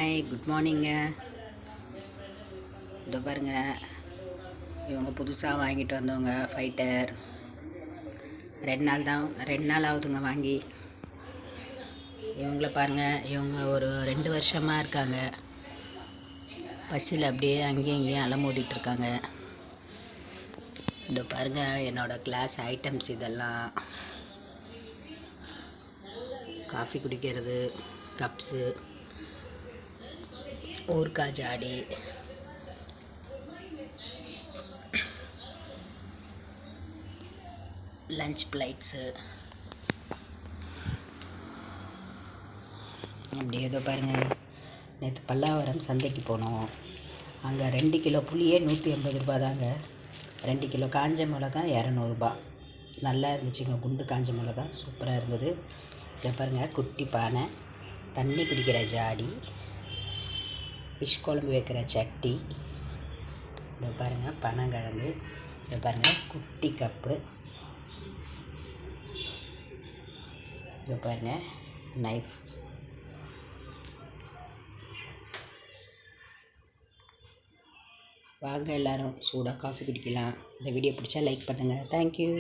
Hi, good மார்னிங்க. இதோ பாருங்க, இவங்க புதுசாக வாங்கிட்டு வந்தவங்க ஃபைட்டர். 2 நாள் ஆகுதுங்க வாங்கி. இவங்கள பாருங்கள், இவங்க ஒரு 2 வருஷமாக இருக்காங்க. பஸ்ஸில் அப்படியே அங்கேயும் இங்கேயும் அலமோதிட்டுருக்காங்க. இதோ பாருங்கள், என்னோடய கிளாஸ் ஐட்டம்ஸ் இதெல்லாம். காஃபி குடிக்கிறது, கப்ஸு, ஊர்க்கா ஜாடி, லஞ்ச் பிளேட்ஸு. அப்படி ஏதோ பாருங்கள், நேற்று பல்லாவரம் சந்தைக்கு போனோம். அங்கே 2 கிலோ புளியே 180 ரூபா தாங்க. 2 கிலோ காஞ்ச மிளகா 200 ரூபா. நல்லா இருந்துச்சுங்க, குண்டு காஞ்ச மிளகா சூப்பராக இருந்தது. இதை பாருங்கள், குட்டி பானை, தண்ணி குடிக்கிற ஜாடி, ஃபிஷ் குழம்பு வைக்கிற சட்டி. இதை பாருங்கள், பனங்கிழங்கு. இதை பாருங்கள், குட்டி கப்பு. இதை பாருங்கள், நைஃப். வாங்க எல்லோரும் சூடாக காஃபி குடிக்கலாம். இந்த வீடியோ பிடிச்சா லைக் பண்ணுங்கள். தேங்க்யூ.